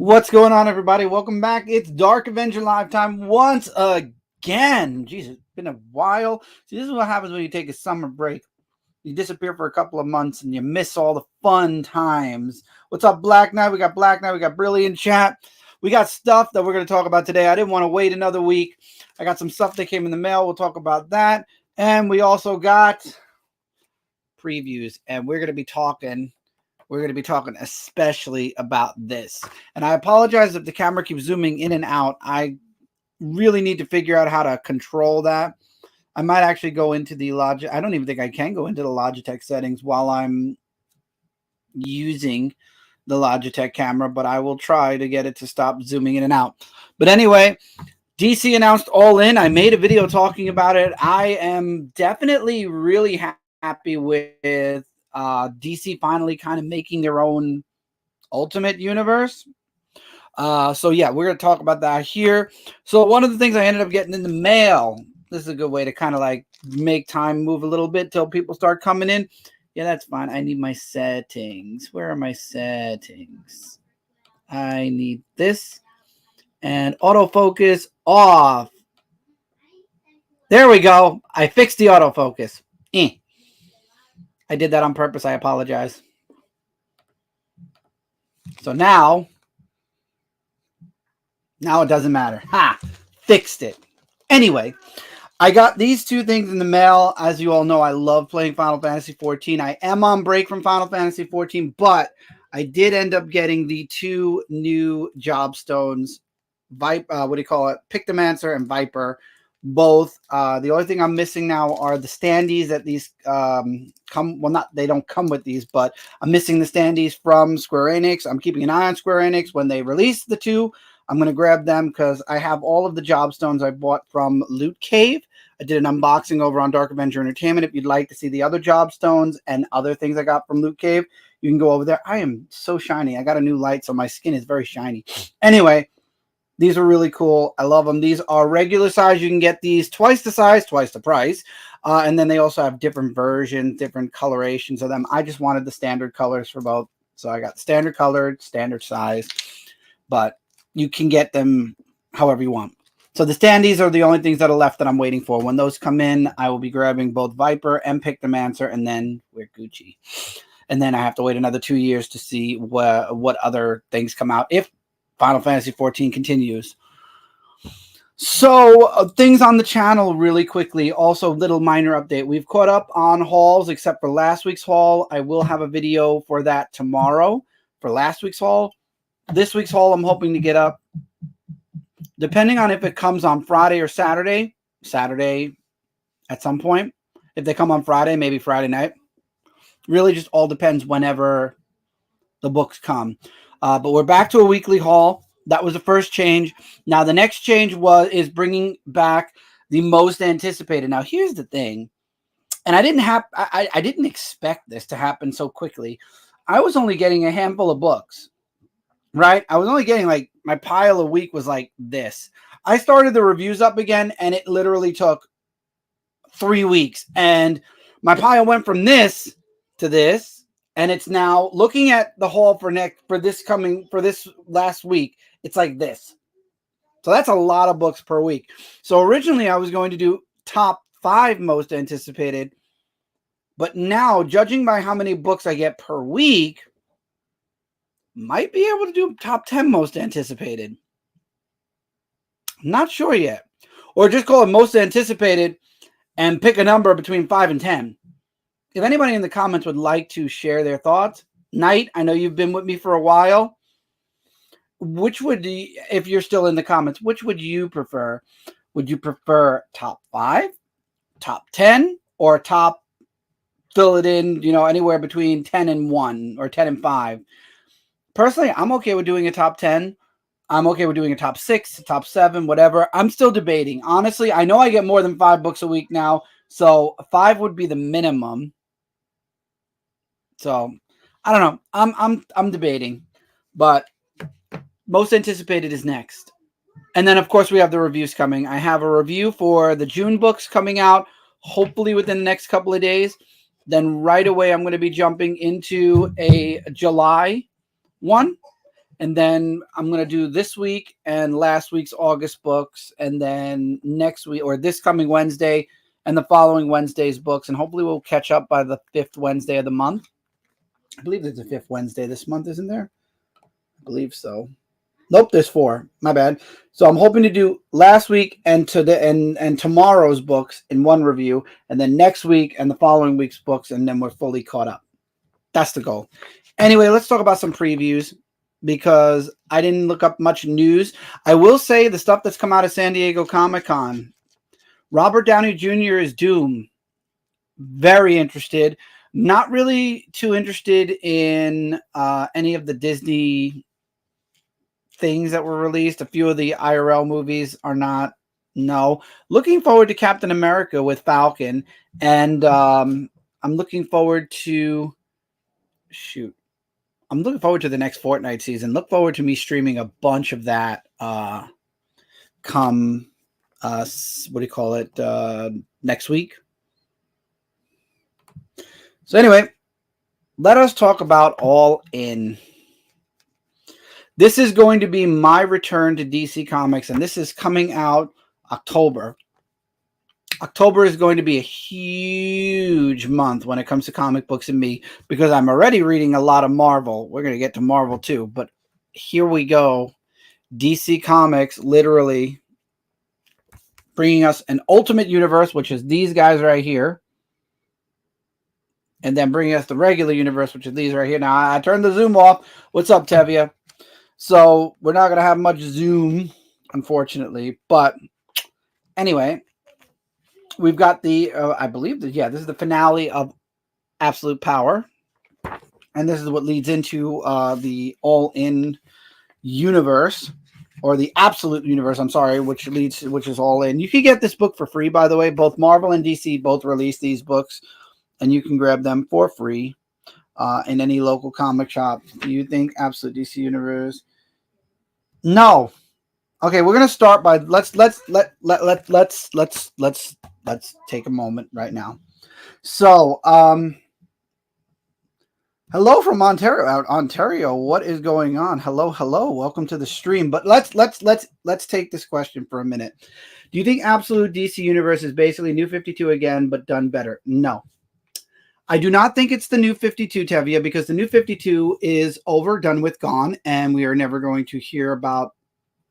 What's going on, everybody? Welcome back. It's Dark Avenger Live Time once again. Jeez, it's been a while. See, this is what happens when you take a summer break. You disappear for a couple of months and you miss all the fun times. What's up, Black Knight? We got Black Knight. We got Brilliant Chat. We got stuff that we're going to talk about today. I didn't want to wait another week. I got some stuff that came in the mail. We'll talk about that. And we also got previews, and we're going to be talking especially about this. And I apologize if the camera keeps zooming in and out. I really need to figure out how to control that. I might actually go into the I don't even think I can go into the Logitech settings while I'm using the Logitech camera, but I will try to get it to stop zooming in and out. But anyway, DC announced All In. I made a video talking about it. I am definitely really happy with DC finally kind of making their own Ultimate Universe. So yeah, we're going to talk about that here. So one of the things I ended up getting in the mail, this is a good way to kind of like make time move a little bit till people start coming in. Yeah, that's fine. I need my settings. Where are my settings? I need this and autofocus off. There we go. I fixed the autofocus. I did that on purpose. I apologize. So now it doesn't matter. Ha! Fixed it. Anyway, I got these two things in the mail. As you all know, I love playing Final Fantasy XIV. I am on break from Final Fantasy XIV, but I did end up getting the two new job stones. Pictomancer and Viper. Both. The only thing I'm missing now are the standees that these they don't come with these, but I'm missing the standees from Square Enix. I'm keeping an eye on Square Enix. When they release the two, I'm going to grab them because I have all of the job stones I bought from Loot Cave. I did an unboxing over on Dark Avenger Entertainment. If you'd like to see the other job stones and other things I got from Loot Cave, you can go over there. I am so shiny. I got a new light, so my skin is very shiny. Anyway, these are really cool. I love them. These are regular size. You can get these twice the size, twice the price. And then they also have different versions, different colorations of them. I just wanted the standard colors for both. So I got standard colored, standard size. But you can get them however you want. So the standees are the only things that are left that I'm waiting for. When those come in, I will be grabbing both Viper and Pictomancer, and then we're Gucci. And then I have to wait another 2 years to see what other things come out if Final Fantasy XIV continues. So things on the channel really quickly. Also, little minor update. We've caught up on hauls except for last week's haul. I will have a video for that tomorrow for last week's haul. This week's haul I'm hoping to get up, depending on if it comes on Friday or Saturday. Saturday at some point. If they come on Friday, maybe Friday night. Really just all depends whenever the books come. But we're back to a weekly haul. That was the first change. Now the next change is bringing back the most anticipated. Now here's the thing, and I didn't expect this to happen so quickly. I was only getting a handful of books, right? I was only getting like my pile a week was like this. I started the reviews up again, and it literally took 3 weeks, and my pile went from this to this. And it's now looking at the haul for this last week. It's like this. So that's a lot of books per week. So originally I was going to do top 5 most anticipated. But now, judging by how many books I get per week, might be able to do top 10 most anticipated. I'm not sure yet. Or just call it most anticipated and pick a number between 5 and 10. If anybody in the comments would like to share their thoughts, Knight, I know you've been with me for a while. If you're still in the comments, which would you prefer? Would you prefer top 5, top 10, or top, fill it in, anywhere between 10 and 1 or 10 and 5? Personally, I'm okay with doing a top 10. I'm okay with doing a top 6, top 7, whatever. I'm still debating. Honestly, I know I get more than 5 books a week now, so 5 would be the minimum. So I don't know. I'm debating, but most anticipated is next. And then of course we have the reviews coming. I have a review for the June books coming out, hopefully within the next couple of days. Then right away I'm going to be jumping into a July one. And then I'm going to do this week and last week's August books. And then next week, or this coming Wednesday and the following Wednesday's books. And hopefully we'll catch up by the 5th Wednesday of the month. I believe there's a 5th Wednesday this month, isn't there? I believe so. Nope, there's 4. My bad. So I'm hoping to do last week and tomorrow's books in one review, and then next week and the following week's books, and then we're fully caught up. That's the goal. Anyway, let's talk about some previews because I didn't look up much news. I will say the stuff that's come out of San Diego Comic-Con. Robert Downey Jr. is Doom. Very interested. Not really too interested in any of the Disney things that were released. A few of the IRL movies are not. No. Looking forward to Captain America with Falcon. And I'm looking forward to... Shoot. I'm looking forward to the next Fortnite season. Look forward to me streaming a bunch of that come... what do you call it? Next week. So anyway, let us talk about All In. This is going to be my return to DC Comics, and this is coming out October. October is going to be a huge month when it comes to comic books and me, because I'm already reading a lot of Marvel. We're going to get to Marvel too, but here we go. DC Comics literally bringing us an Ultimate Universe, which is these guys right here. And then bringing us the regular universe, which is these right here. Now, I turned the zoom off. What's up, Tevia? So, we're not going to have much zoom, unfortunately. But, anyway, we've got the, I believe, this is the finale of Absolute Power. And this is what leads into the All-In universe. Or the Absolute Universe, I'm sorry, which is All In. You can get this book for free, by the way. Both Marvel and DC both release these books. And you can grab them for free in any local comic shop. Do you think Absolute DC Universe? No. Okay, we're gonna start by let's take a moment right now. So, hello from Ontario. What is going on? Hello. Welcome to the stream. But let's take this question for a minute. Do you think Absolute DC Universe is basically New 52 again, but done better? No. I do not think it's the New 52, Tevia, because the New 52 is over, done with, gone, and we are never going to hear about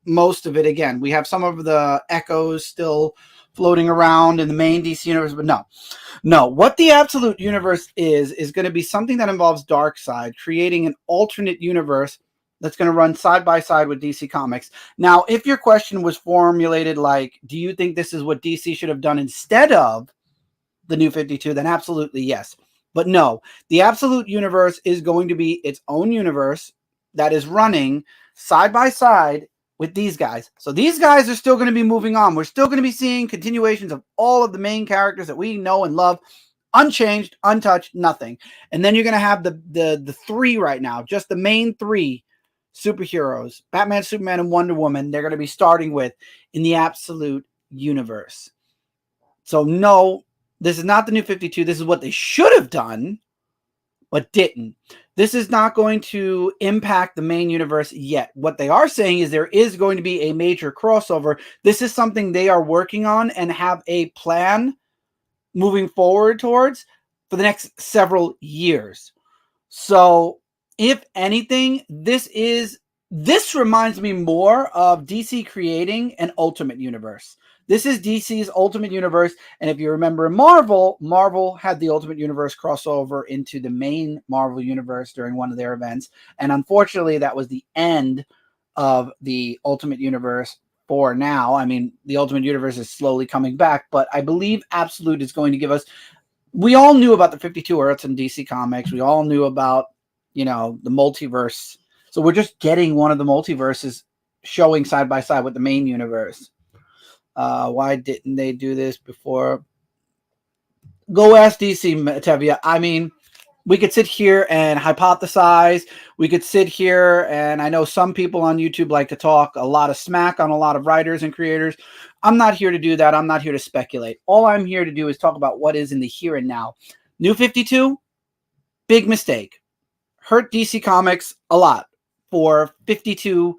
most of it again. We have some of the echoes still floating around in the main DC universe, but no. What the Absolute Universe is going to be something that involves Darkseid, creating an alternate universe that's going to run side by side with DC Comics. Now, if your question was formulated like, do you think this is what DC should have done instead of the New 52, then absolutely yes. But no, the Absolute Universe is going to be its own universe that is running side by side with these guys. So these guys are still going to be moving on. We're still going to be seeing continuations of all of the main characters that we know and love, unchanged, untouched, nothing. And then you're going to have the 3 right now, just the main 3 superheroes, Batman, Superman, and Wonder Woman, they're going to be starting with in the Absolute Universe. So no, this is not the New 52. This is what they should have done, but didn't. This is not going to impact the main universe yet. What they are saying is there is going to be a major crossover. This is something they are working on and have a plan moving forward towards for the next several years. So, if anything, this reminds me more of DC creating an Ultimate Universe. This is DC's Ultimate Universe, and if you remember Marvel had the Ultimate Universe crossover into the main Marvel Universe during one of their events, and unfortunately that was the end of the Ultimate Universe for now. I mean, the Ultimate Universe is slowly coming back, but I believe Absolute is going to give us... We all knew about the 52 Earths in DC Comics. We all knew about, the multiverse. So we're just getting one of the multiverses showing side by side with the main universe. Why didn't they do this before? Go ask DC, Tevia. I mean, we could sit here and hypothesize. We could sit here, and I know some people on YouTube like to talk a lot of smack on a lot of writers and creators. I'm not here to do that. I'm not here to speculate. All I'm here to do is talk about what is in the here and now. New 52, big mistake. Hurt DC Comics a lot. for 52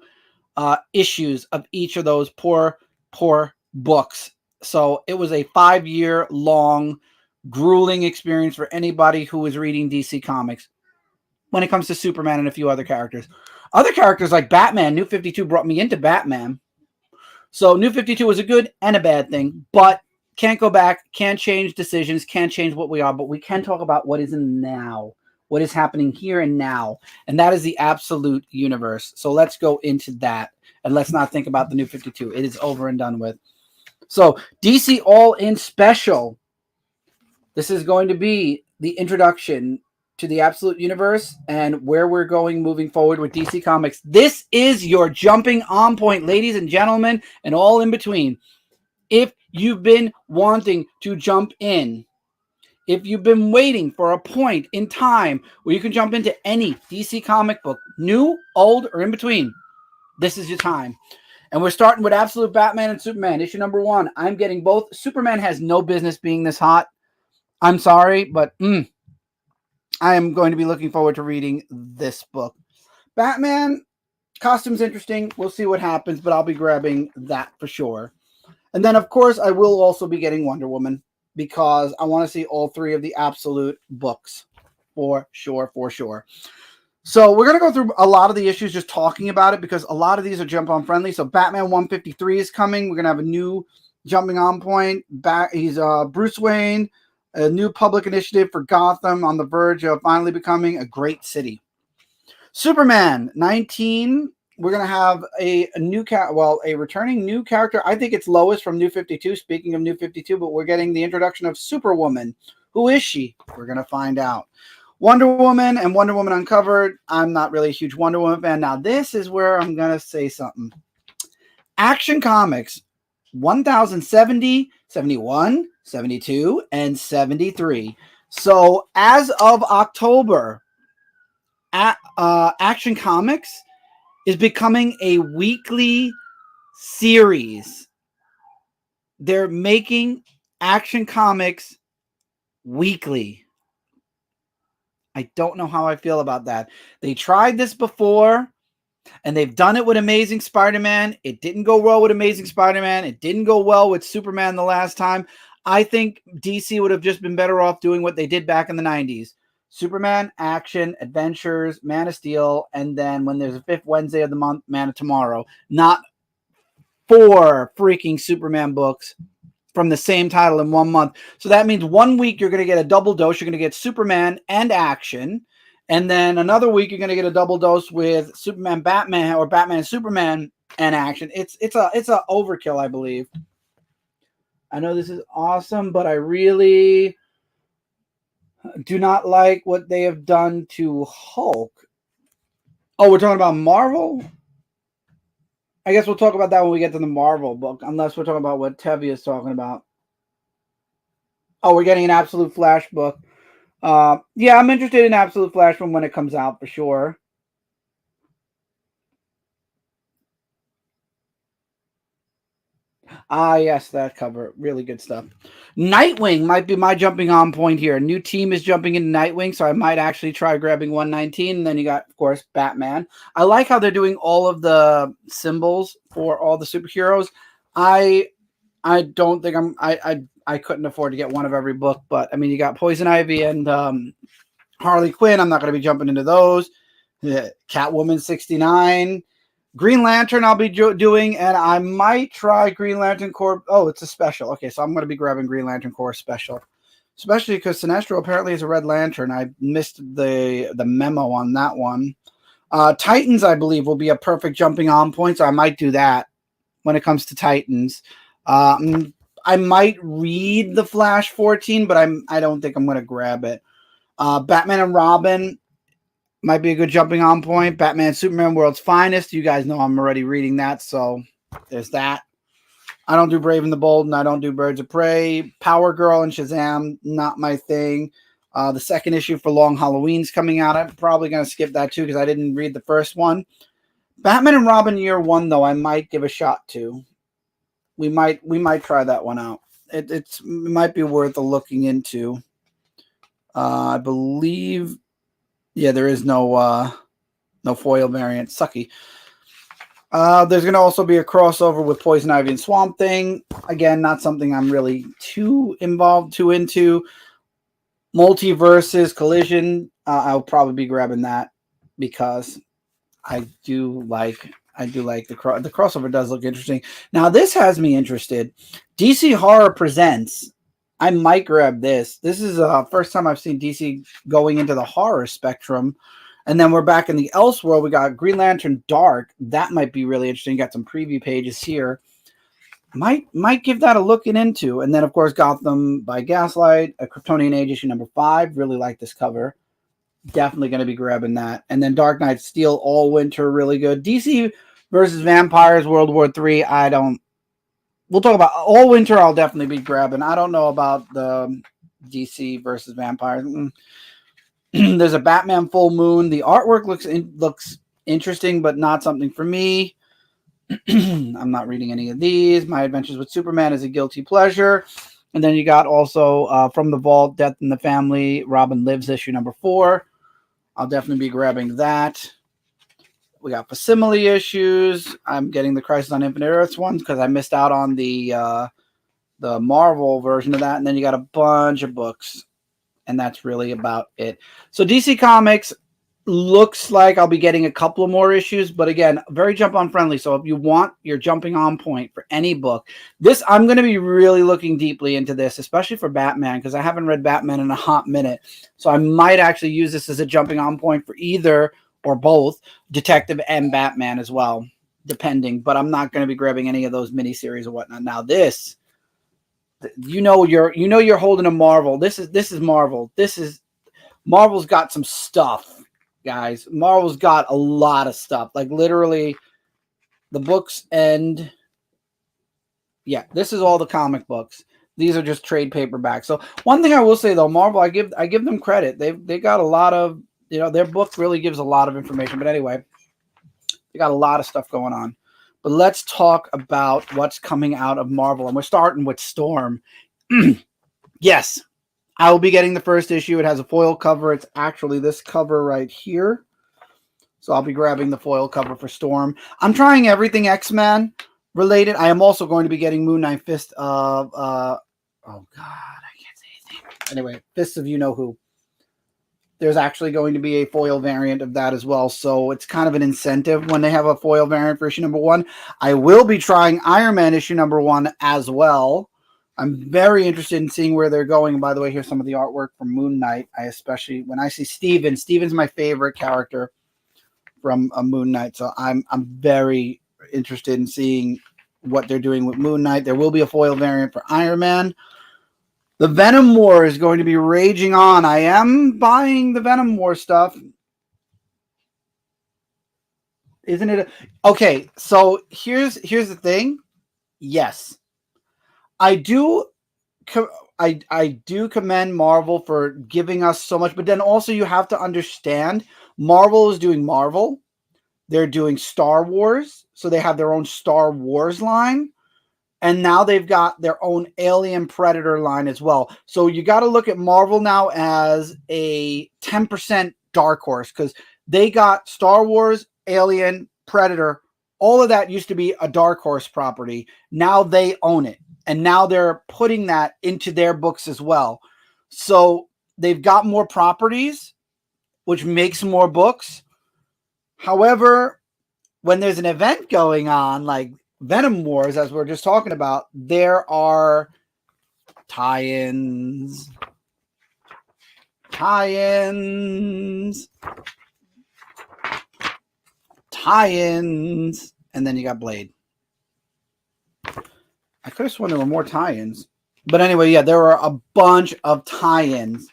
issues of each of those poor books. So it was a 5-year long, grueling experience for anybody who was reading DC Comics when it comes to Superman and a few other characters. Other characters like Batman, New 52 brought me into Batman. So New 52 was a good and a bad thing, but can't go back, can't change decisions, can't change what we are, but we can talk about what is in now, what is happening here and now, and that is the absolute universe. So let's go into that, and let's not think about the New 52. It is over and done with. So DC All In Special. This is going to be the introduction to the absolute universe and where we're going moving forward with DC Comics. This is your jumping on point, ladies and gentlemen, and all in between. If you've been wanting to jump in, if you've been waiting for a point in time where you can jump into any DC comic book, new, old, or in between, this is your time. And we're starting with Absolute Batman and Superman, issue number 1. I'm getting both. Superman has no business being this hot. I'm sorry, but I am going to be looking forward to reading this book. Batman, costume's interesting. We'll see what happens, but I'll be grabbing that for sure. And then, of course, I will also be getting Wonder Woman because I want to see all 3 of the Absolute books for sure, for sure. So we're going to go through a lot of the issues just talking about it because a lot of these are jump-on friendly. So Batman 153 is coming. We're going to have a new jumping on point. He's Bruce Wayne, a new public initiative for Gotham on the verge of finally becoming a great city. Superman 19. We're going to have a returning new character. I think it's Lois from New 52. Speaking of New 52, but we're getting the introduction of Superwoman. Who is she? We're going to find out. Wonder Woman and Wonder Woman Uncovered. I'm not really a huge Wonder Woman fan. Now, this is where I'm going to say something. Action Comics 1070, 71, 72, and 73. So as of October, Action Comics is becoming a weekly series. They're making Action Comics weekly. I don't know how I feel about that. They tried this before, and they've done it with Amazing Spider-Man. It didn't go well with Amazing Spider-Man. It didn't go well with Superman the last time. I think DC would have just been better off doing what they did back in the 90s. Superman, Action, Adventures, Man of Steel, and then when there's a 5th Wednesday of the month, Man of Tomorrow. Not 4 freaking Superman books from the same title in 1 month. So that means 1 week you're going to get a double dose. You're going to get Superman and Action. And then another week you're going to get a double dose with Superman, Batman, or Batman and Superman and Action. It's a overkill, I believe. I know this is awesome, but I really do not like what they have done to Hulk. Oh, we're talking about Marvel? I guess we'll talk about that when we get to the Marvel book, unless we're talking about what Tevi is talking about. Oh, we're getting an Absolute Flash book. Yeah, I'm interested in Absolute Flash from when it comes out for sure. Ah, yes, that cover. Really good stuff. Nightwing might be my jumping on point here. A new team is jumping into Nightwing, so I might actually try grabbing 119. And then you got, of course, Batman. I like how they're doing all of the symbols for all the superheroes. I don't think I couldn't afford to get one of every book, but I mean, you got Poison Ivy and Harley Quinn. I'm not going to be jumping into those. Catwoman 69. Green Lantern I'll be doing, and I might try Green Lantern Corps. Oh, it's a special. Okay, so I'm going to be grabbing Green Lantern Corps special. Especially because Sinestro apparently is a Red Lantern. I missed the memo on that one. Titans, I believe, will be a perfect jumping on point, so I might do that when it comes to Titans. I might read the Flash 14, but I don't think I'm going to grab it. Batman and Robin might be a good jumping on point. Batman Superman World's Finest. You guys know I'm already reading that, so there's that. I don't do Brave and the Bold, and I don't do Birds of Prey. Power Girl and Shazam, not my thing. The second issue for Long Halloween's coming out. I'm probably going to skip that too because I didn't read the first one. Batman and Robin Year 1, though, I might give a shot to. We might try that one out. It might be worth looking into. I believe... Yeah, there is no No foil variant. Sucky. There's going to also be a crossover with Poison Ivy and Swamp Thing. Again, not something I'm really too into. Multiverses, Collision. I'll probably be grabbing that because I do like the crossover does look interesting. Now this has me interested. DC Horror Presents. I might grab this. This is the first time I've seen DC going into the horror spectrum. And then we're back in the Elseworld. We got Green Lantern Dark. That might be really interesting. Got some preview pages here. Might give that a looking into. And then, of course, Gotham by Gaslight, a Kryptonian Age issue number 5. Really like this cover. Definitely going to be grabbing that. And then Dark Knight Steel All Winter, really good. DC versus Vampires World War III. We'll talk about All Winter. I'll definitely be grabbing. I don't know about the DC versus Vampires. There's a Batman Full Moon. The artwork looks interesting, but not something for me. I'm not reading any of these. My Adventures with Superman is a guilty pleasure. And then you got also From the Vault, Death in the Family, Robin Lives issue number 4. I'll definitely be grabbing that. We got Facsimile issues. I'm getting the Crisis on Infinite Earths ones because I missed out on the Marvel version of that. And then you got a bunch of books. And that's really about it. So DC Comics looks like I'll be getting a couple of more issues, but again, very jump on friendly. So if you want your jumping on point for any book, I'm going to be really looking deeply into this, especially for Batman, because I haven't read Batman in a hot minute. So I might actually use this as a jumping on point for either or both Detective and Batman as well, depending. But I'm not going to be grabbing any of those miniseries or whatnot. Now this, you're holding a Marvel. This is Marvel. Marvel's got some stuff, guys. Marvel's got a lot of stuff. Like literally, the books end. Yeah, this is all the comic books. These are just trade paperbacks. So one thing I will say though, Marvel, I give them credit. They got a lot of, their book really gives a lot of information. But anyway, they got a lot of stuff going on. But let's talk about what's coming out of Marvel. And we're starting with Storm. Yes, I will be getting the first issue. It has a foil cover. It's actually this cover right here. So I'll be grabbing the foil cover for Storm. I'm trying everything X-Men related. I am also going to be getting Moon Knight Fist of... oh, God. I can't say anything. Anyway, Fists of You-Know-Who. There's actually going to be a foil variant of that as well. So it's kind of an incentive when they have a foil variant for issue number 1. I will be trying Iron Man issue number 1 as well. I'm very interested in seeing where they're going. And by the way, here's some of the artwork from Moon Knight. When I see Steven's my favorite character from Moon Knight. So I'm very interested in seeing what they're doing with Moon Knight. There will be a foil variant for Iron Man. The Venom War is going to be raging on. I am buying the Venom War stuff. Isn't it? Okay, so here's the thing. Yes. I do commend Marvel for giving us so much, but then also you have to understand Marvel is doing Marvel. They're doing Star Wars, so they have their own Star Wars line. And now they've got their own Alien Predator line as well. So you got to look at Marvel now as a 10% dark horse because they got Star Wars, Alien, Predator. All of that used to be a dark horse property. Now they own it. And now they're putting that into their books as well. So they've got more properties, which makes more books. However, when there's an event going on, like Venom Wars, as we're just talking about, there are tie-ins, and then you got Blade. I could have sworn there were more tie-ins. But anyway, yeah, there are a bunch of tie-ins.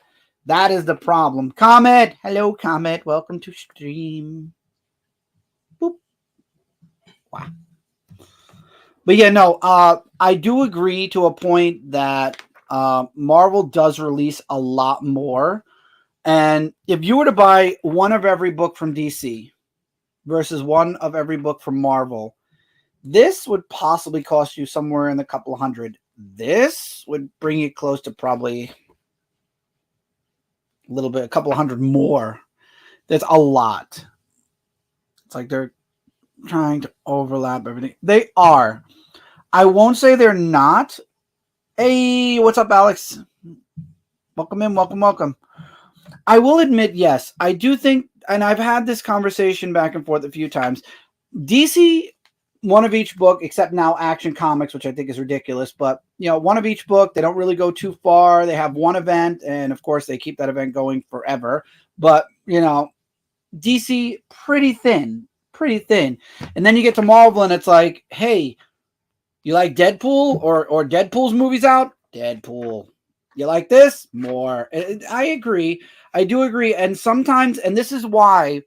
That is the problem. Comet! Hello, Comet. Welcome to stream. Boop. Wow. But yeah, no, I do agree to a point that Marvel does release a lot more. And if you were to buy one of every book from DC versus one of every book from Marvel, this would possibly cost you somewhere in the couple of $100. This would bring you close to probably a couple of $100 more. There's a lot. It's like they're trying to overlap everything. They are. I won't say they're not. Hey, what's up, Alex? Welcome in, welcome. I will admit, yes, I do think, and I've had this conversation back and forth a few times. DC, one of each book, except now Action Comics, which I think is ridiculous. But one of each book. They don't really go too far. They have one event, and of course, they keep that event going forever. But DC pretty thin. And then you get to Marvel, and it's like, hey, you like Deadpool or Deadpool's movies out? Deadpool. You like this? More. I agree. I do agree. And sometimes, and this is why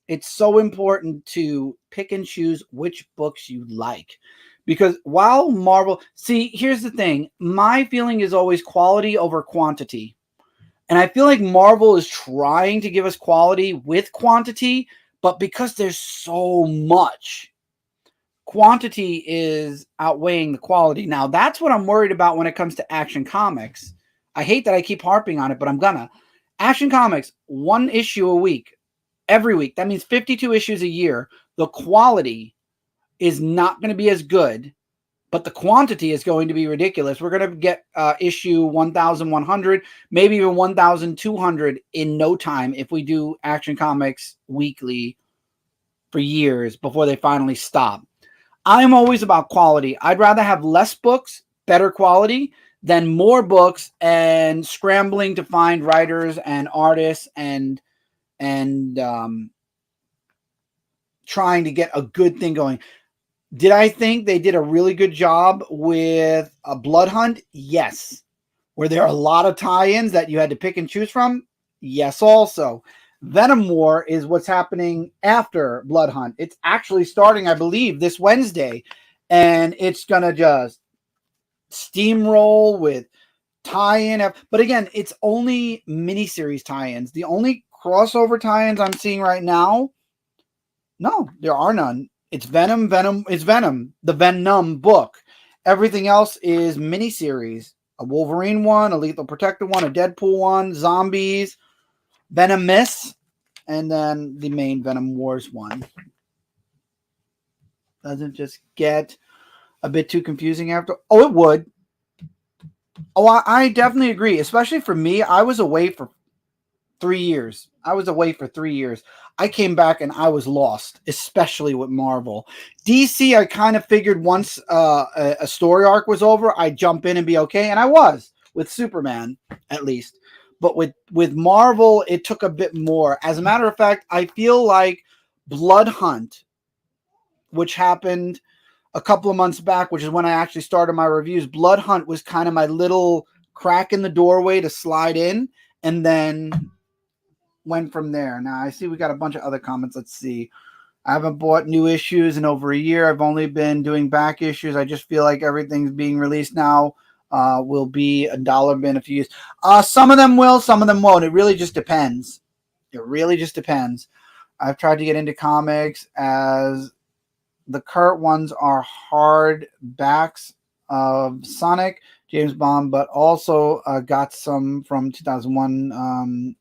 it's so important to pick and choose which books you like. Because while Marvel, see, here's the thing. My feeling is always quality over quantity. And I feel like Marvel is trying to give us quality with quantity, but because there's so much, quantity is outweighing the quality. Now, that's what I'm worried about when it comes to Action Comics. I hate that I keep harping on it, but I'm gonna. Action Comics, one issue a week, every week. That means 52 issues a year. The quality is not going to be as good, but the quantity is going to be ridiculous. We're going to get issue 1,100, maybe even 1,200 in no time if we do Action Comics weekly for years before they finally stop. I'm always about quality. I'd rather have less books, better quality, than more books and scrambling to find writers and artists and trying to get a good thing going. Did I think they did a really good job with a Blood Hunt? Yes. Were there a lot of tie-ins that you had to pick and choose from? Yes, also. Venom War is what's happening after Blood Hunt. It's actually starting, I believe, this Wednesday, and it's going to just steamroll with tie-in. But again, it's only miniseries tie-ins. The only crossover tie-ins I'm seeing right now, no, there are none. It's Venom, the Venom book. Everything else is miniseries. A Wolverine one, a Lethal Protector one, a Deadpool one, zombies, Venomous, and then the main Venom Wars one. Doesn't just get a bit too confusing after? Oh, it would. Oh, I definitely agree. Especially for me, I was away for 3 years. I came back and I was lost, especially with Marvel. DC, I kind of figured once a story arc was over, I'd jump in and be okay. And I was with Superman, at least. But with Marvel, it took a bit more. As a matter of fact, I feel like Blood Hunt, which happened a couple of months back, which is when I actually started my reviews, Blood Hunt was kind of my little crack in the doorway to slide in, and then went from there. Now, I see we got a bunch of other comments. Let's see. I haven't bought new issues in over a year. I've only been doing back issues. I just feel like everything's being released now will be a dollar bin a few years. Some of them will, some of them won't. It really just depends. I've tried to get into comics as the current ones are hardbacks of Sonic, James Bond, but also got some from 2001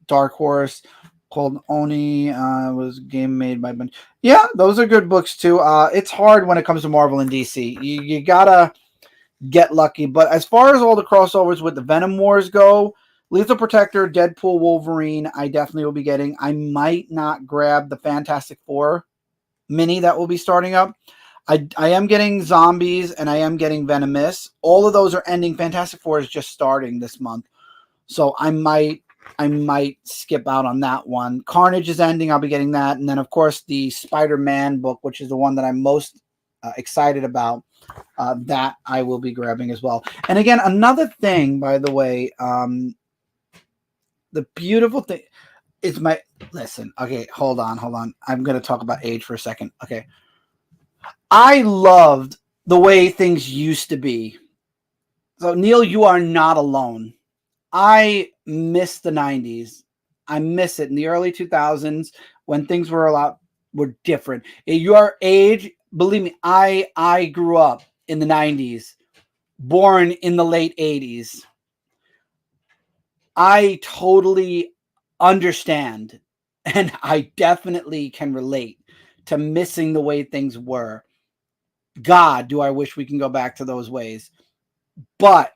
Dark Horse called Oni. Was a game made by bunch. Yeah, those are good books too. It's hard when it comes to Marvel and DC. You gotta get lucky. But as far as all the crossovers with the Venom Wars go, Lethal Protector, Deadpool, Wolverine, I definitely will be getting. I might not grab the Fantastic Four mini that will be starting up. I am getting Zombies and I am getting Venomous. All of those are ending. Fantastic Four is just starting this month. So I might skip out on that one. Carnage is ending. I'll be getting that. And then, of course, the Spider-Man book, which is the one that I'm most excited about, that I will be grabbing as well. And again, another thing, by the way, the beautiful thing is my... Listen, okay, hold on. I'm going to talk about age for a second. Okay. I loved the way things used to be. So, Neil, you are not alone. I miss the 90s. I miss it in the early 2000s when things were different. At your age, believe me, I grew up in the 90s, born in the late 80s. I totally understand, and I definitely can relate to missing the way things were. God, do I wish we can go back to those ways. But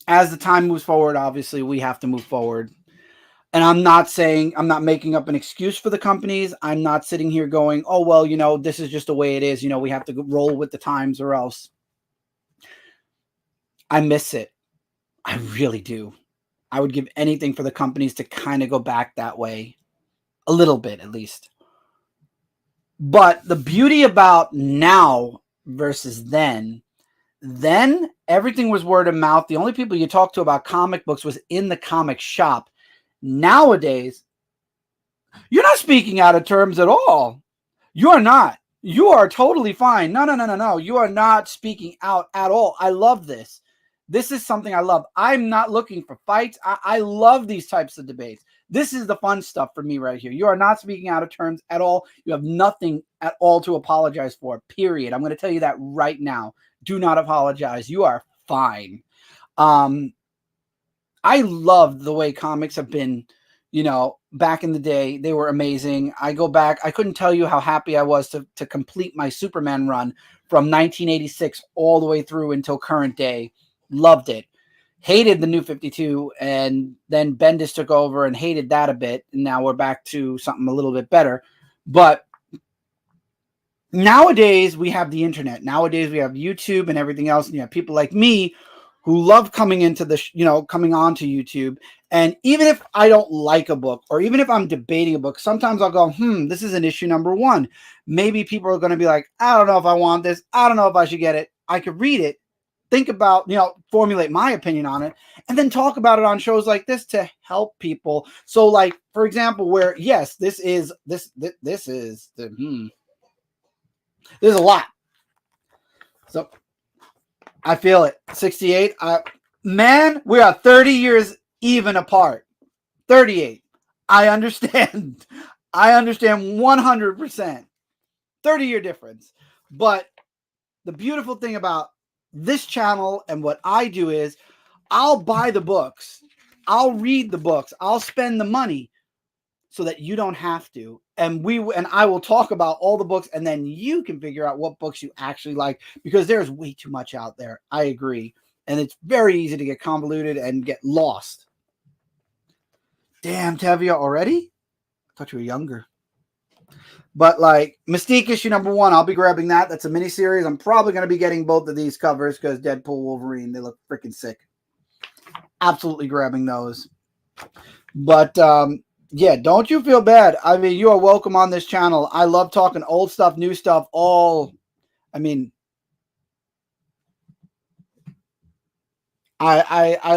as the time moves forward, obviously we have to move forward. And I'm not making up an excuse for the companies. I'm not sitting here going, oh, well, this is just the way it is. We have to roll with the times or else. I miss it. I really do. I would give anything for the companies to kind of go back that way. A little bit, at least. But the beauty about now versus then everything was word of mouth. The only people you talked to about comic books was in the comic shop. Nowadays, you're not speaking out of terms at all. You are not. You are totally fine. No. You are not speaking out at all. I love this. This is something I love. I'm not looking for fights. I love these types of debates. This is the fun stuff for me right here. You are not speaking out of terms at all. You have nothing at all to apologize for, period. I'm going to tell you that right now. Do not apologize. You are fine. I love the way comics have been, back in the day. They were amazing. I go back. I couldn't tell you how happy I was to complete my Superman run from 1986 all the way through until current day. Loved it. Hated the New 52, and then Bendis took over and hated that a bit. And now we're back to something a little bit better. But nowadays we have the internet. Nowadays we have YouTube and everything else. And you have people like me who love coming into coming onto YouTube. And even if I don't like a book, or even if I'm debating a book, sometimes I'll go, this is an issue number 1. Maybe people are going to be like, I don't know if I want this. I don't know if I should get it. I could read it, think about, formulate my opinion on it, and then talk about it on shows like this to help people. So like, for example, where, yes, this is there's a lot. So I feel it. 68. Man, we are 30 years even apart. 38. I understand. I understand 100%. 30-year difference. But the beautiful thing about this channel and what I do is I'll buy the books. I'll read the books. I'll spend the money so that you don't have to. And I will talk about all the books, and then you can figure out what books you actually like, because there's way too much out there. I agree. And it's very easy to get convoluted and get lost. Damn, Tevia, already? I thought you were younger. But like Mystique issue number 1, I'll be grabbing that. That's a miniseries. I'm probably going to be getting both of these covers because Deadpool, Wolverine, they look freaking sick. Absolutely grabbing those. But yeah, don't you feel bad. I mean, you are welcome on this channel. I love talking old stuff, new stuff, I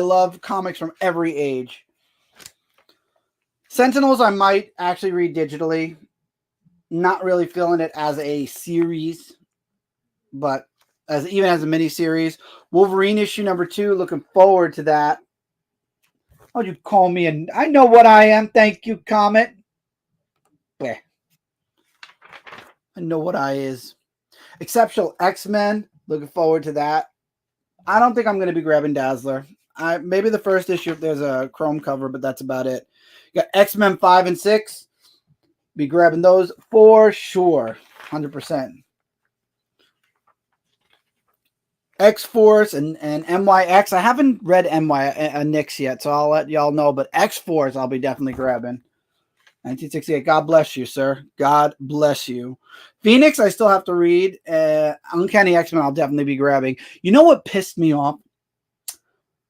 love comics from every age. Sentinels I might actually read digitally. Not really feeling it as a series, but even as a mini series. Wolverine issue number 2, looking forward to that. Oh, you call me I know what I am. Thank you, Comet. Bleh. I know what I is. Exceptional X-Men. Looking forward to that. I don't think I'm going to be grabbing Dazzler. Maybe the first issue if there's a chrome cover, but that's about it. You got X-Men 5 and 6. Be grabbing those for sure. 100%. X-Force and MYX. I haven't read MYX yet, so I'll let y'all know. But X-Force I'll be definitely grabbing. 1968. God bless you, sir. God bless you. Phoenix I still have to read. Uncanny X-Men I'll definitely be grabbing. You know what pissed me off?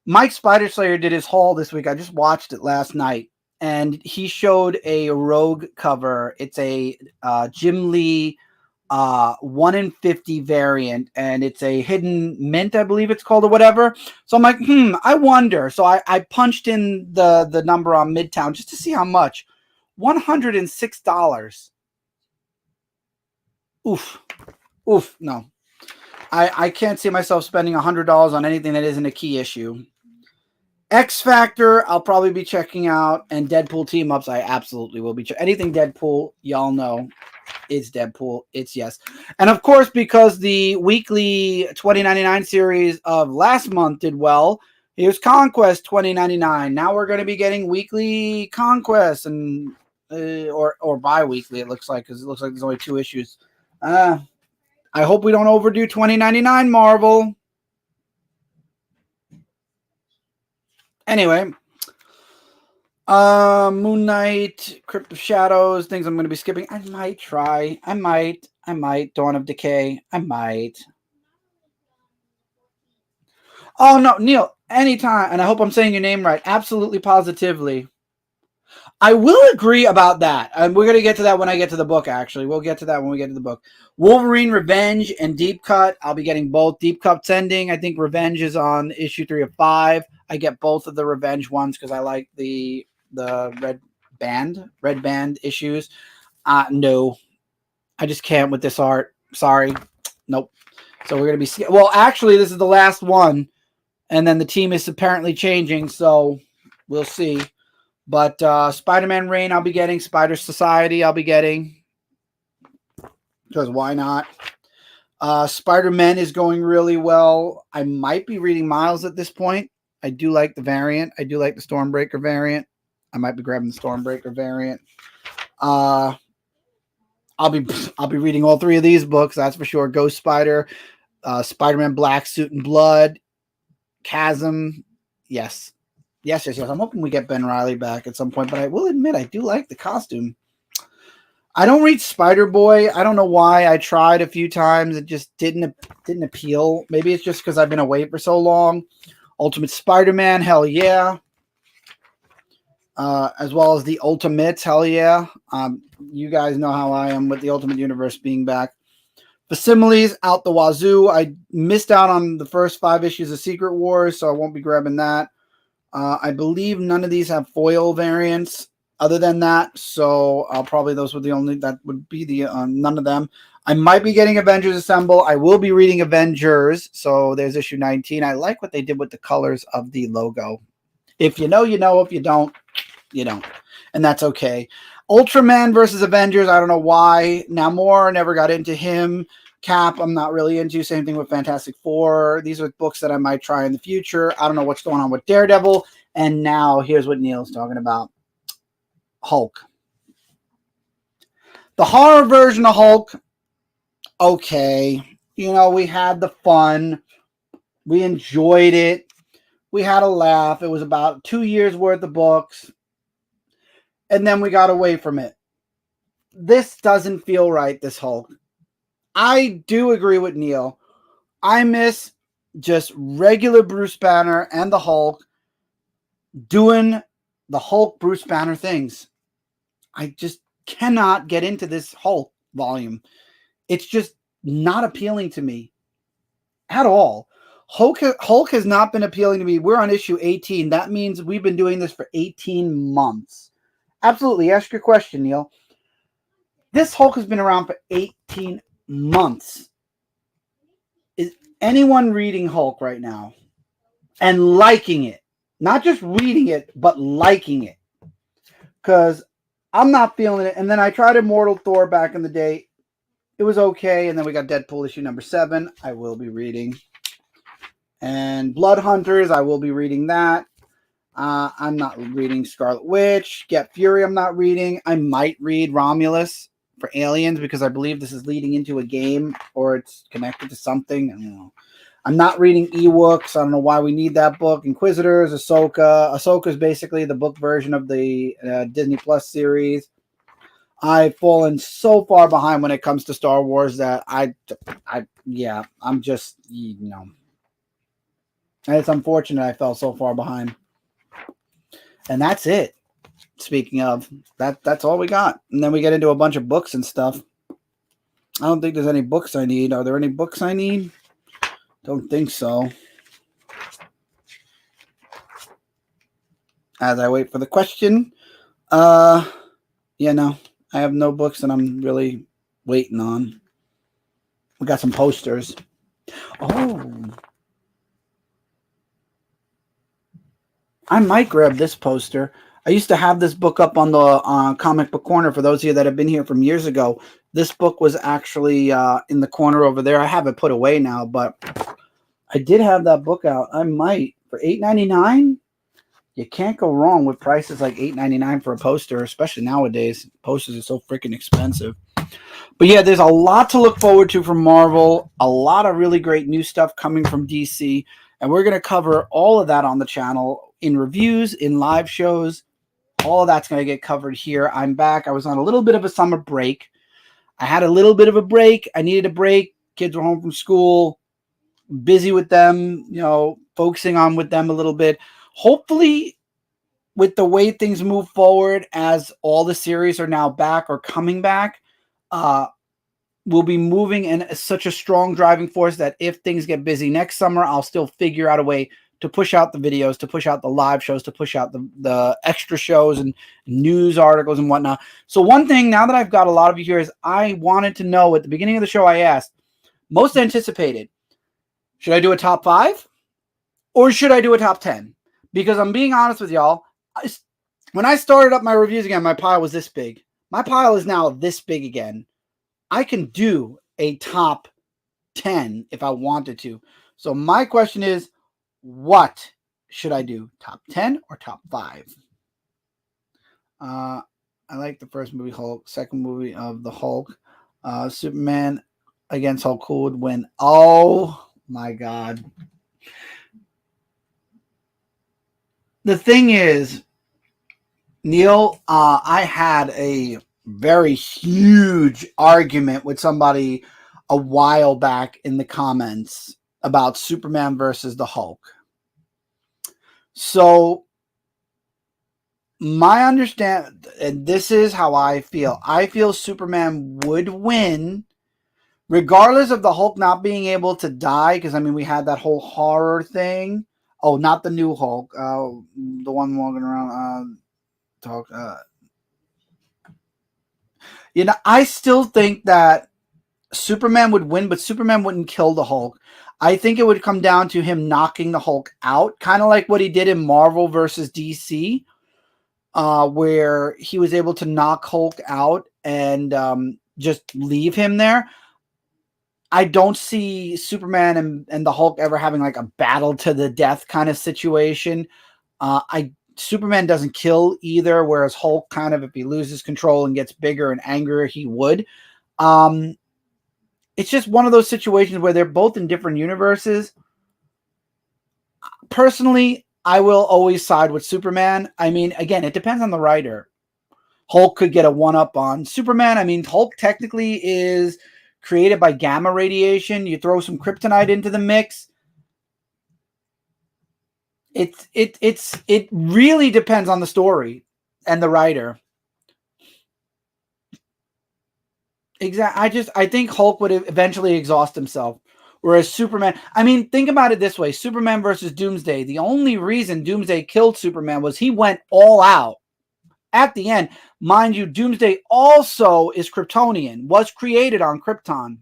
Mike Spider-Slayer did his haul this week. I just watched it last night. And he showed a Rogue cover. It's a Jim Lee 1 in 50 variant, and it's a hidden mint, I believe it's called, or whatever. So I'm like, I wonder. So I punched in the number on Midtown just to see how much. $106. Oof, no. I can't see myself spending $100 on anything that isn't a key issue. X Factor, I'll probably be checking out, and Deadpool team ups, I absolutely will be. Anything Deadpool, y'all know, it's Deadpool. It's yes, and of course, because the weekly 2099 series of last month did well, here's Conquest 2099. Now we're going to be getting weekly Conquest, and or bi-weekly. It looks like, because it looks like there's only 2 issues. I hope we don't overdo $20.99, Marvel. Anyway, Moon Knight, Crypt of Shadows, things I'm going to be skipping. I might try. I might. Dawn of Decay. I might. Oh, no, Neil, anytime. And I hope I'm saying your name right. Absolutely, positively. I will agree about that. And we're going to get to that when I get to the book, actually. We'll get to that when we get to the book. Wolverine Revenge and Deep Cut. I'll be getting both. Deep Cut's ending. I think Revenge is on issue 3 of 5. I get both of the Revenge ones because I like the red band issues. No, I just can't with this art. Sorry. Nope. So we're going to be... Well, actually, this is the last one. And then the team is apparently changing, so we'll see. But Spider-Man Reign I'll be getting. Spider Society I'll be getting. Because why not? Spider-Man is going really well. I might be reading Miles at this point. I do like the variant. I do like the Stormbreaker variant. I might be grabbing the Stormbreaker variant. I'll be reading all 3 of these books, that's for sure. Ghost Spider, Spider-Man Black Suit and Blood, Chasm. Yes. I'm hoping we get Ben Reilly back at some point, but I will admit I do like the costume. I don't read Spider-Boy. I don't know why. I tried a few times. It just didn't appeal. Maybe it's just because I've been away for so long. Ultimate Spider-Man, hell yeah. As well as the Ultimates, hell yeah. You guys know how I am with the Ultimate Universe being back. Facsimiles out the wazoo. I missed out on the first 5 issues of Secret Wars, so I won't be grabbing that. I believe none of these have foil variants other than that, so those were the only, that would be the none of them. I might be getting Avengers Assemble. I will be reading Avengers, so there's issue 19. I like what they did with the colors of the logo. If you know, you know. If you don't, you don't. And that's okay. Ultraman versus Avengers, I don't know why. Namor, never got into him. Cap, I'm not really into. Same thing with Fantastic Four. These are books that I might try in the future. I don't know what's going on with Daredevil. And now here's what Neil's talking about. Hulk. The horror version of Hulk, okay. You know, we had the fun. We enjoyed it. We had a laugh. It was about 2 years worth of books. And then we got away from it. This doesn't feel right, this Hulk. I do agree with Neil. I miss just regular Bruce Banner and the Hulk doing the Hulk Bruce Banner things. I just cannot get into this Hulk volume. It's just not appealing to me at all. Hulk has not been appealing to me. We're on issue 18. That means we've been doing this for 18 months. Absolutely. Ask your question, Neil. This Hulk has been around for 18 months. Is anyone reading Hulk right now and liking it? Not just reading it, but liking it. Because I'm not feeling it. And then I tried Immortal Thor back in the day. It was okay. And then we got Deadpool issue number 7. I will be reading. And Blood Hunters, I will be reading that. I'm not reading Scarlet Witch. Get Fury, I'm not reading. I might read Romulus for Aliens because I believe this is leading into a game or it's connected to something. I don't know. I'm not reading Ewoks. I don't know why we need that book. Inquisitors, Ahsoka. Ahsoka is basically the book version of the Disney Plus series. I've fallen so far behind when it comes to Star Wars that I'm just, you know. And it's unfortunate I fell so far behind. And that's it. Speaking of, that's all we got. And then we get into a bunch of books and stuff. I don't think there's any books I need. Are there any books I need? Don't think so. As I wait for the question. Yeah, no. I have no books that I'm really waiting on. We got some posters. Oh. I might grab this poster. I used to have this book up on the Comic Book Corner. For those of you that have been here from years ago, this book was actually in the corner over there. I have it put away now, but I did have that book out. I might for $8.99. you can't go wrong with prices like $8.99 for a poster, especially nowadays. Posters are so freaking expensive. But yeah, there's a lot to look forward to from Marvel. A lot of really great new stuff coming from DC. And we're going to cover all of that on the channel in reviews, in live shows. All of that's going to get covered here. I'm back. I was on a little bit of a summer break. I had a little bit of a break. I needed a break. Kids were home from school, busy with them, you know, focusing on with them a little bit. Hopefully, with the way things move forward, as all the series are now back or coming back, we'll be moving in such a strong driving force that if things get busy next summer, I'll still figure out a way to push out the videos, to push out the live shows, to push out the extra shows and news articles and whatnot. So one thing, now that I've got a lot of you here, is I wanted to know at the beginning of the show, I asked, most anticipated, should I do a top 5 or should I do a top 10? Because I'm being honest with y'all, when I started up my reviews again, my pile was this big. My pile is now this big again. I can do a top 10 if I wanted to. So my question is, what should I do? Top 10 or top 5? I like the first movie Hulk, second movie of the Hulk. Superman against Hulk, who would win? Oh my God. The thing is, Neil, I had a very huge argument with somebody a while back in the comments about Superman versus the Hulk. So my understand, and this is how I feel Superman would win regardless of the Hulk not being able to die, because I mean we had that whole horror thing. Oh, not the new Hulk, the one walking around you know, I still think that Superman would win, but Superman wouldn't kill the Hulk. I think it would come down to him knocking the Hulk out, kind of like what he did in Marvel versus DC, where he was able to knock Hulk out and just leave him there. I don't see Superman and the Hulk ever having like a battle to the death kind of situation. Superman doesn't kill either, whereas Hulk kind of, if he loses control and gets bigger and angrier, he would. It's just one of those situations where they're both in different universes. Personally, I will always side with Superman. I mean, again, it depends on the writer. Hulk could get a one-up on Superman. I mean, Hulk technically is created by gamma radiation. You throw some kryptonite into the mix. It really depends on the story and the writer. Exactly. I think Hulk would eventually exhaust himself. Whereas Superman, I mean, think about it this way. Superman versus Doomsday. The only reason Doomsday killed Superman was he went all out. At the end, mind you, Doomsday also is Kryptonian, was created on Krypton.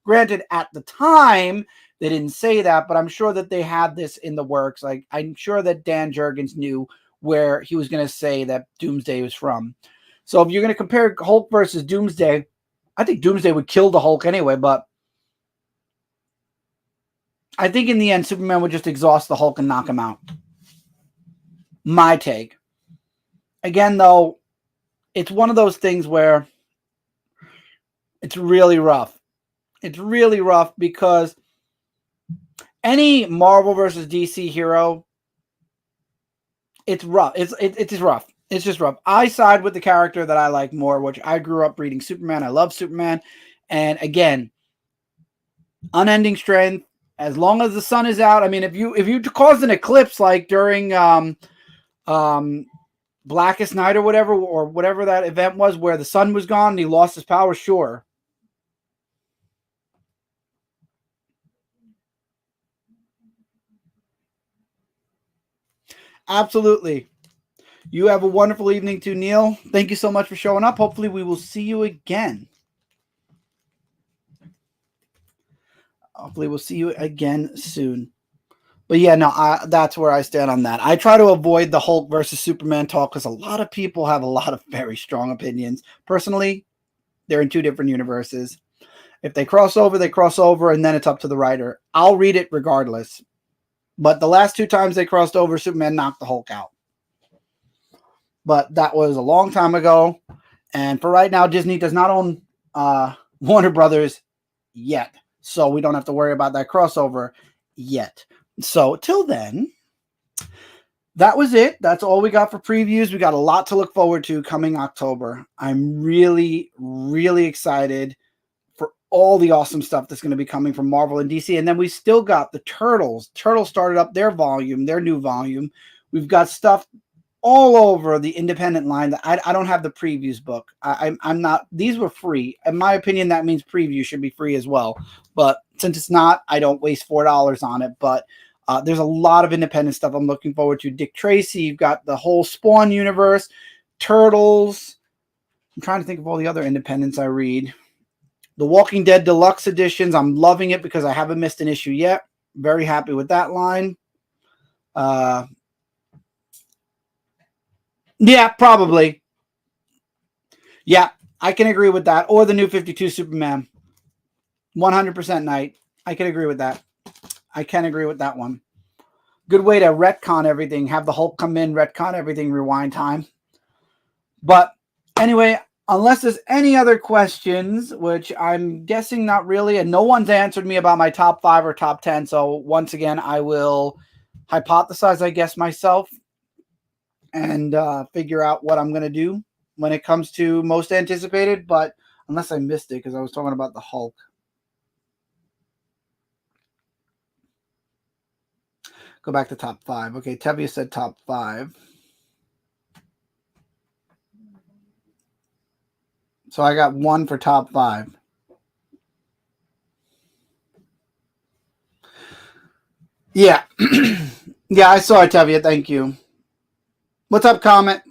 Granted, at the time, they didn't say that, but I'm sure that they had this in the works. Like, I'm sure that Dan Jurgens knew where he was going to say that Doomsday was from. So if you're going to compare Hulk versus Doomsday, I think Doomsday would kill the Hulk anyway, but I think in the end, Superman would just exhaust the Hulk and knock him out. My take. Again, though, it's one of those things where it's really rough. It's really rough because any Marvel versus DC hero, it's rough. It's rough. It's just rough. I side with the character that I like more, which I grew up reading Superman. I love Superman. And again, unending strength. As long as the sun is out. I mean, if you caused an eclipse like during Blackest Night or whatever that event was where the sun was gone and he lost his power, sure. Absolutely. You have a wonderful evening too, Neil. Thank you so much for showing up. Hopefully we will see you again. Hopefully we'll see you again soon. But yeah, no, that's where I stand on that. I try to avoid the Hulk versus Superman talk because a lot of people have a lot of very strong opinions. Personally, they're in two different universes. If they cross over, they cross over, and then it's up to the writer. I'll read it regardless. But the last two times they crossed over, Superman knocked the Hulk out. but that was a long time ago. And for right now, Disney does not own Warner Brothers yet. So we don't have to worry about that crossover yet. So till then, that was it. That's all we got for previews. We got a lot to look forward to coming October. I'm really, really excited for all the awesome stuff that's going to be coming from Marvel and DC. And then we still got the Turtles. Turtles started up their new volume. We've got stuff all over the independent line that I don't have the previews book. I'm not, these were free. In my opinion, that means preview should be free as well. But since it's not, I don't waste $4 on it. But there's a lot of independent stuff I'm looking forward to. Dick Tracy, you've got the whole Spawn universe, Turtles. I'm trying to think of all the other independents I read. The Walking Dead Deluxe editions, I'm loving it because I haven't missed an issue yet. Very happy with that line. Yeah, probably. Yeah, I can agree with that. Or the New 52 Superman. 100% Night. I can agree with that. I can agree with that one. Good way to retcon everything. Have the Hulk come in, retcon everything, rewind time. But anyway, unless there's any other questions, which I'm guessing not really, and no one's answered me about my top 5 or top 10. So once again, I will hypothesize, I guess, myself and figure out what I'm going to do when it comes to most anticipated. But unless I missed it because I was talking about the Hulk. Go back to top 5. Okay, Tevye said top 5. So I got 1 for top 5. Yeah. Yeah, I saw it, Tevye. Thank you. What's up, comment?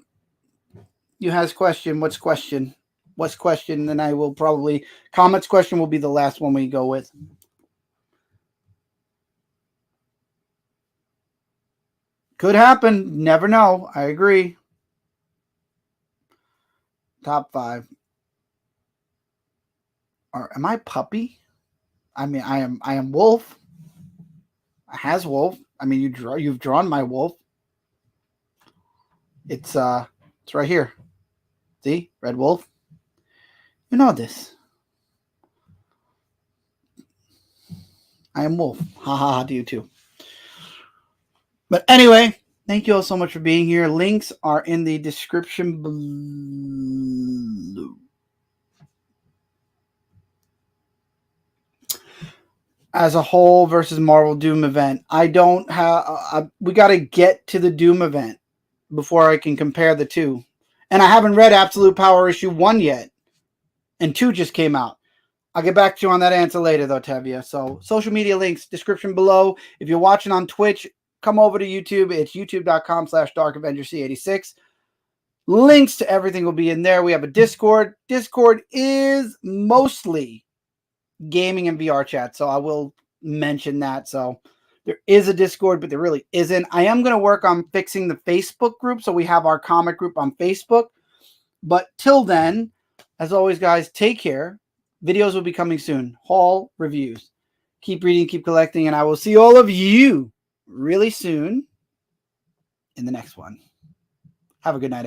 You has question. What's question? What's question? Then I will probably... Comment's question will be the last one we go with. Could happen. Never know. I agree. Top 5. Or am I Puppy? I mean, I am Wolf. I has Wolf. I mean, you've drawn my Wolf. It's right here. See? Red Wolf. You know this. I am Wolf. Ha ha ha to you too. But anyway, thank you all so much for being here. Links are in the description below. As a whole versus Marvel Doom event, I don't have. We got to get to the Doom event before I can compare the two. And I haven't read Absolute Power issue 1 yet, and 2 just came out. I'll get back to you on that answer later, though, Tevye. So, social media links, description below. If you're watching on Twitch, come over to YouTube. It's youtube.com/Dark Avenger C86. Links to everything will be in there. We have a Discord. Discord is mostly gaming and VR chat, so I will mention that. So there is a Discord, but there really isn't. I am going to work on fixing the Facebook group, so we have our comic group on Facebook. But till then, as always, guys, take care. Videos will be coming soon. Haul reviews. Keep reading, keep collecting, and I will see all of you really soon in the next one. Have a good night, everyone.